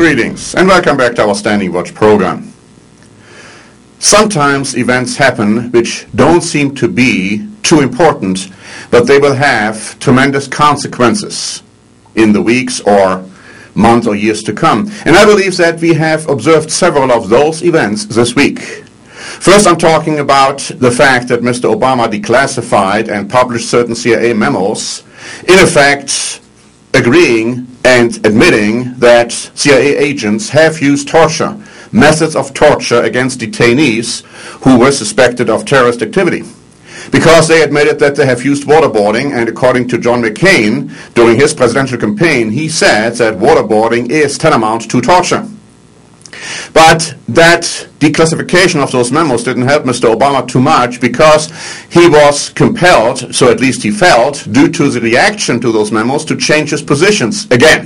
Greetings and welcome back to our Standing Watch program. Sometimes events happen which don't seem to be too important, but they will have tremendous consequences in the weeks or months or years to come. And I believe that we have observed several of those events this week. First, I'm talking about the fact that Mr. Obama declassified and published certain CIA memos, in effect agreeing and admitting that CIA agents have used torture, methods of torture against detainees who were suspected of terrorist activity. Because they admitted that they have used waterboarding, and according to John McCain, during his presidential campaign, he said that waterboarding is tantamount to torture. But that declassification of those memos didn't help Mr. Obama too much, because he was compelled, so at least he felt, due to the reaction to those memos, to change his positions again.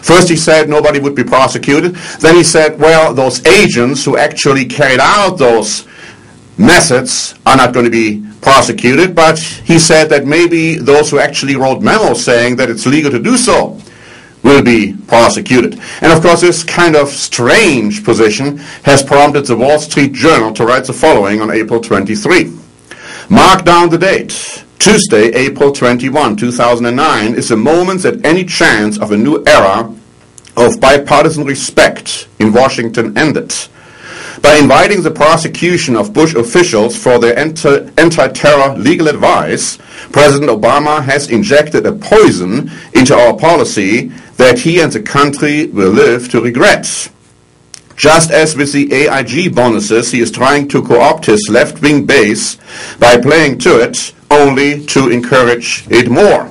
First he said nobody would be prosecuted. Then he said, well, those agents who actually carried out those methods are not going to be prosecuted. But he said that maybe those who actually wrote memos saying that it's legal to do so will be prosecuted. And of course, this kind of strange position has prompted the Wall Street Journal to write the following on April 23. Mark down the date. Tuesday, April 21, 2009 is the moment that any chance of a new era of bipartisan respect in Washington ended. By inviting the prosecution of Bush officials for their anti-terror legal advice, President Obama has injected a poison into our policy that he and the country will live to regret. Just as with the AIG bonuses, he is trying to co-opt his left-wing base by playing to it, only to encourage it more.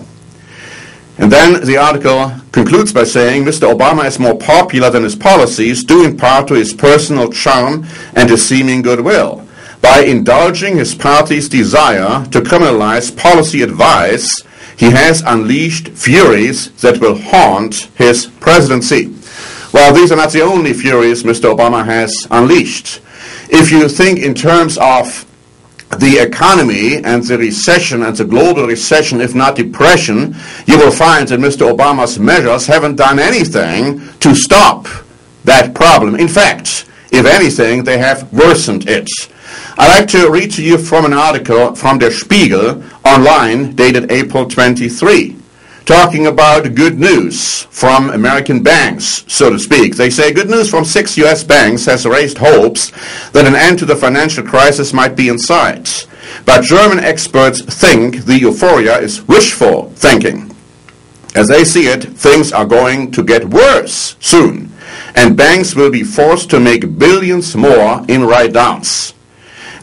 And then the article concludes by saying Mr. Obama is more popular than his policies, due in part to his personal charm and his seeming goodwill. By indulging his party's desire to criminalize policy advice, he has unleashed furies that will haunt his presidency. Well, these are not the only furies Mr. Obama has unleashed. If you think in terms of the economy and the recession and the global recession, if not depression, you will find that Mr. Obama's measures haven't done anything to stop that problem. In fact, if anything, they have worsened it. I'd like to read to you from an article from Der Spiegel online dated April 23, talking about good news from American banks, so to speak. They say good news from 6 U.S. banks has raised hopes that an end to the financial crisis might be in sight. But German experts think the euphoria is wishful thinking. As they see it, things are going to get worse soon, and banks will be forced to make billions more in write-downs.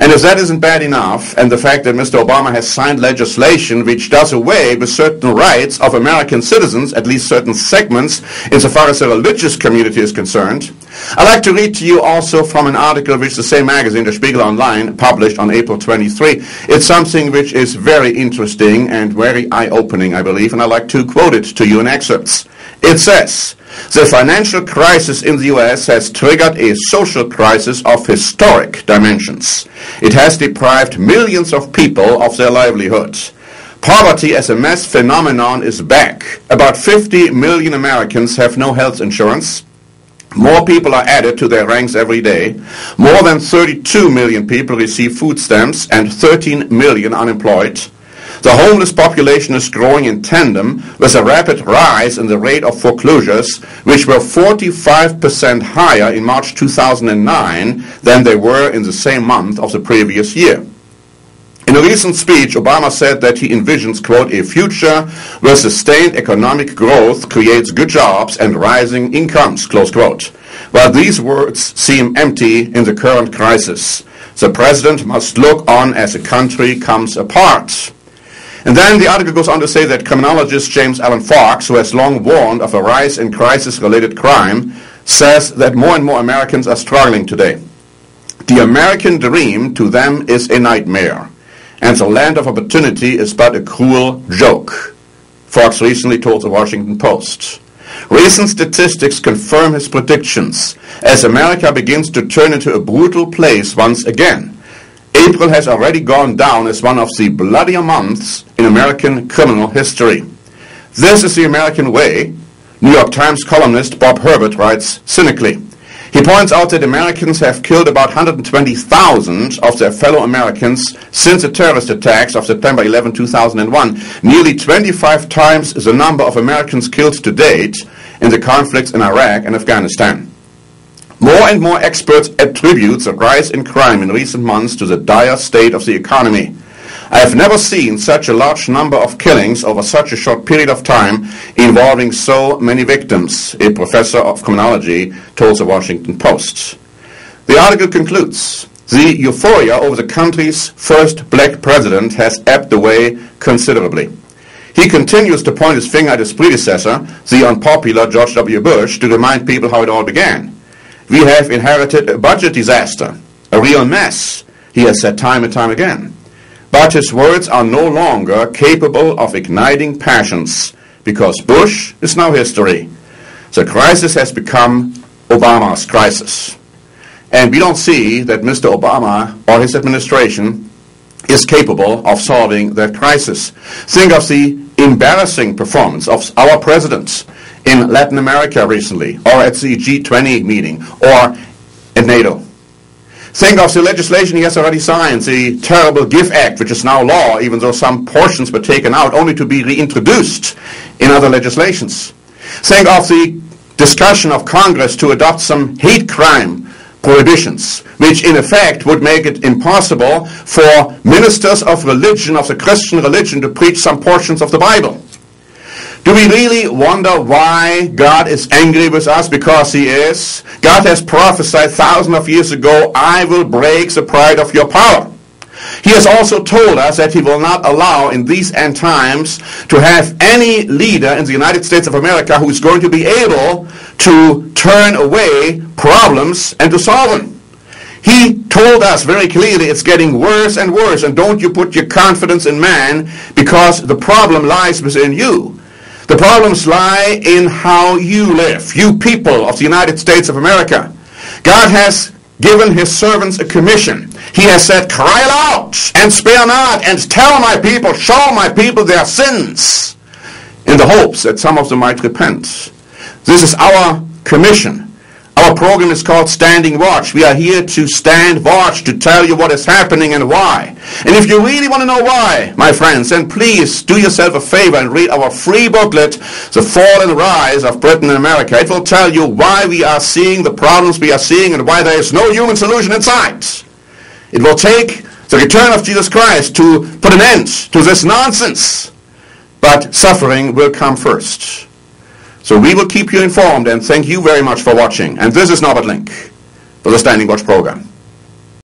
And if that isn't bad enough, and the fact that Mr. Obama has signed legislation which does away with certain rights of American citizens, at least certain segments, insofar as the religious community is concerned, I'd like to read to you also from an article which the same magazine, Der Spiegel Online, published on April 23. It's something which is very interesting and very eye-opening, I believe, and I'd like to quote it to you in excerpts. It says, the financial crisis in the U.S. has triggered a social crisis of historic dimensions. It has deprived millions of people of their livelihood. Poverty as a mass phenomenon is back. About 50 million Americans have no health insurance. More people are added to their ranks every day. More than 32 million people receive food stamps and 13 million unemployed. The homeless population is growing in tandem with a rapid rise in the rate of foreclosures, which were 45% higher in March 2009 than they were in the same month of the previous year. In a recent speech, Obama said that he envisions, quote, a future where sustained economic growth creates good jobs and rising incomes, close quote. While these words seem empty in the current crisis, the president must look on as the country comes apart. And then the article goes on to say that criminologist James Alan Fox, who has long warned of a rise in crisis-related crime, says that more and more Americans are struggling today. The American dream to them is a nightmare, and the land of opportunity is but a cruel joke, Fox recently told the Washington Post. Recent statistics confirm his predictions as America begins to turn into a brutal place once again. April has already gone down as one of the bloodier months in American criminal history. This is the American way, New York Times columnist Bob Herbert writes cynically. He points out that Americans have killed about 120,000 of their fellow Americans since the terrorist attacks of September 11, 2001, nearly 25 times the number of Americans killed to date in the conflicts in Iraq and Afghanistan. More and more experts attribute the rise in crime in recent months to the dire state of the economy. I have never seen such a large number of killings over such a short period of time involving so many victims, a professor of criminology told the Washington Post. The article concludes, the euphoria over the country's first black president has ebbed away considerably. He continues to point his finger at his predecessor, the unpopular George W. Bush, to remind people how it all began. We have inherited a budget disaster, a real mess, he has said time and time again. But his words are no longer capable of igniting passions, because Bush is now history. The crisis has become Obama's crisis. And we don't see that Mr. Obama or his administration is capable of solving that crisis. Think of the embarrassing performance of our president in Latin America recently, or at the G20 meeting, or at NATO. Think of the legislation he has already signed, the terrible GIF Act, which is now law, even though some portions were taken out, only to be reintroduced in other legislations. Think of the discussion of Congress to adopt some hate crime prohibitions, which in effect would make it impossible for ministers of religion, of the Christian religion, to preach some portions of the Bible. Do we really wonder why God is angry with us? Because he is. God has prophesied thousands of years ago, I will break the pride of your power. He has also told us that he will not allow in these end times to have any leader in the United States of America who is going to be able to turn away problems and to solve them. He told us very clearly it's getting worse and worse, and don't you put your confidence in man, because the problem lies within you. The problems lie in how you live, you people of the United States of America. God has given his servants a commission. He has said, cry aloud and spare not, and tell my people, show my people their sins, in the hopes that some of them might repent. This is our commission. Our program is called Standing Watch. We are here to stand watch, to tell you what is happening and why. And if you really want to know why, my friends, then please do yourself a favor and read our free booklet, The Fall and Rise of Britain and America. It will tell you why we are seeing the problems we are seeing and why there is no human solution in sight. It will take the return of Jesus Christ to put an end to this nonsense. But suffering will come first. So we will keep you informed, and thank you very much for watching. And this is Norbert Link for the Standing Watch program.